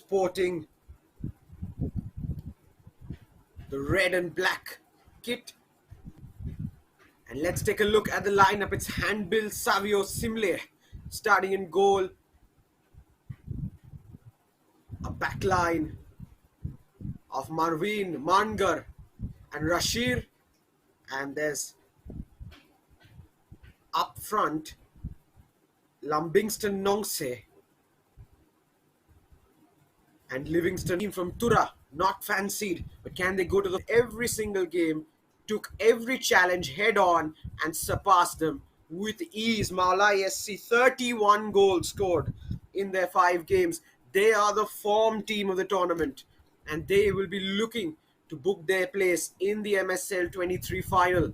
sporting the red and black kit. And let's take a look at the lineup. It's handbill Savio Simle starting in goal. A back line of Marvin, Mangar and Rashir. And there's up front Lumbingston Nongse and Livingston from Tura. Not fancied, but can they go to the every single game, took every challenge head on and surpassed them with ease. Mawlai SC 31 goals scored in their 5 games. They are the form team of the tournament and they will be looking to book their place in the MSL 23 final,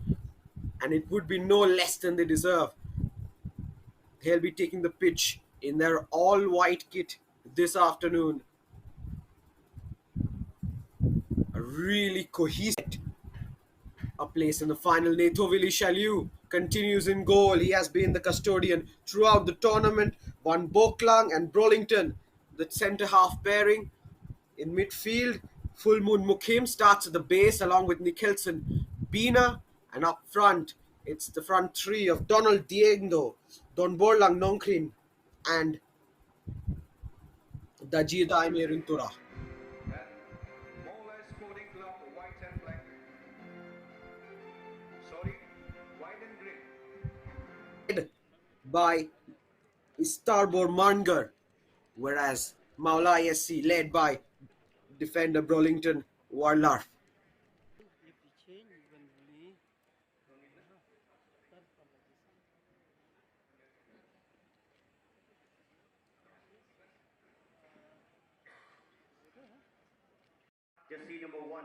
and it would be no less than they deserve. They'll be taking the pitch in their all-white kit this afternoon. A really cohesive a place in the final. Jylliew continues in goal. He has been the custodian throughout the tournament. Wanboklang and Brolington, the centre-half pairing. In midfield, Full Moon Mukim starts at the base along with Nicholson Bina. And up front, it's the front three of Donald Diendo, Wanboklang Nongkrin, and Dajid Aimir in Tura. Mawlai Sporting Club, white and black. Sorry, white and green. By Starbor Mangar, whereas Mawlai SC led by defender Brolington Warlar. Jersey number 1,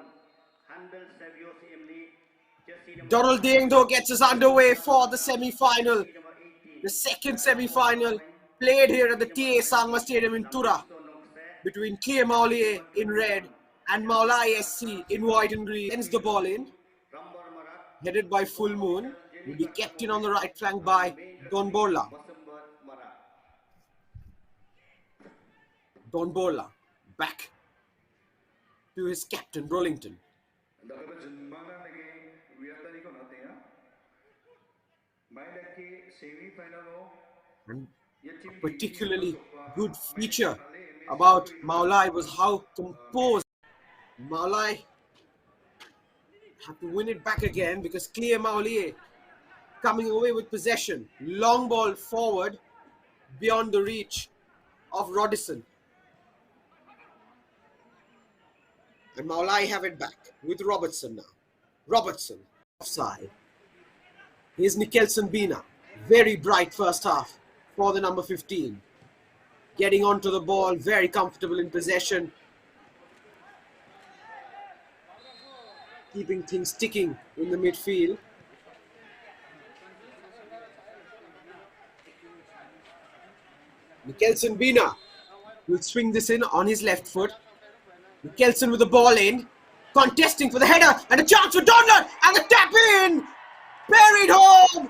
handle Savio Simle. Donald Diendo gets us underway for the semi-final. The second semi-final played here at the TA Sangma Stadium in Tura between Khliehmawlieh in red and Mawlai SC in white and green. Sends the ball in, headed by Full Moon, will be kept in on the right flank by Wanboklang. Wanboklang back to his captain Brolington. And a particularly good feature about Mawlai was how composed. Mawlai had to win it back again because Khliehmawlieh coming away with possession. Long ball forward beyond the reach of Rodison. And Mawlai have it back with Robertson now. Robertson offside. Here's Nicholson Bina. Very bright first half for the number 15. Getting onto the ball, very comfortable in possession. Keeping things ticking in the midfield. Nicholson Bina will swing this in on his left foot. Nicholson with the ball in, contesting for the header, and a chance for Donald, and the tap in! Buried home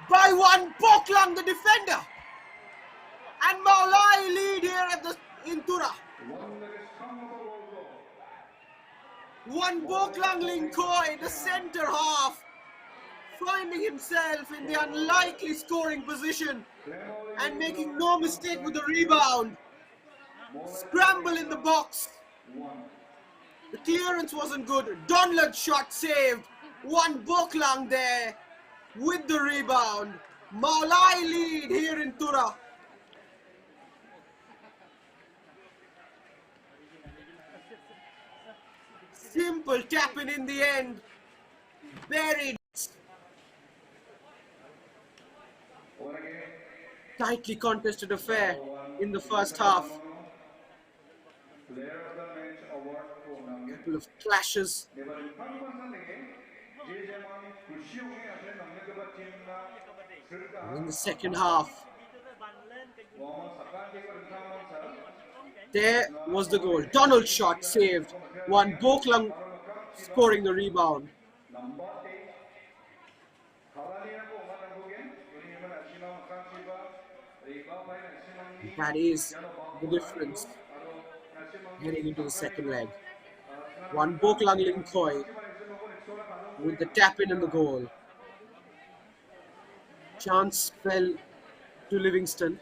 by Wanboklang, the defender. And Mawlai lead here at in Tura. Wanboklang Linkoy, the centre half, finding himself in the unlikely scoring position and making no mistake with the rebound. Scramble in the box. The clearance wasn't good. Donald shot saved. Wanboklang there with the rebound. Mawlai lead here in Tura. Simple tapping in the end. Buried. Tightly contested affair in the first half. Couple of clashes. And in the second half, there was the goal. Donald shot saved. Wanboklang scoring the rebound. That is the difference. heading into the second leg. 지나갑니다. Wanboklang 이건 Linkoi 하지만 엑셀로건 엑소가 가동 with the 포인트입니다. tap in and the goal. Chance fell to Livingston,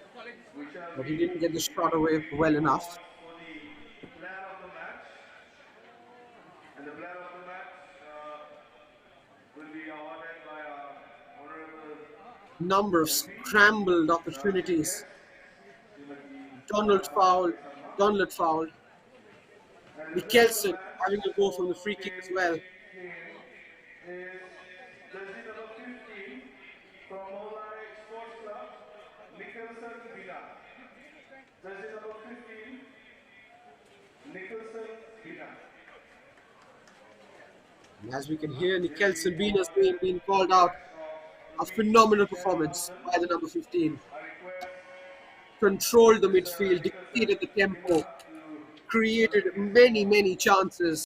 We shall but he be didn't get the shot away giving well enough. awards for the player of the match. And the player of the match will be awarded by our honorable Number of MP, scrambled the chief opportunities. guest, Srimati Donald Radha fouled. Sharma. Donald fouled. And the player of the Mikkelsen match having a go from the for free kick as today's well. game is jersey number 15 from Mawlai Sports Club, Nicholson Bina. Jersey number 15, Nicholson Bina. And as we can hear, He will be Mikkelsen Bean has awarded been the called out. cash of A rupees phenomenal performance 10,000. by the number 15. I request Controlled the Mr. midfield, Nicholson dictated the Bina tempo, to created collect his many, award. many chances.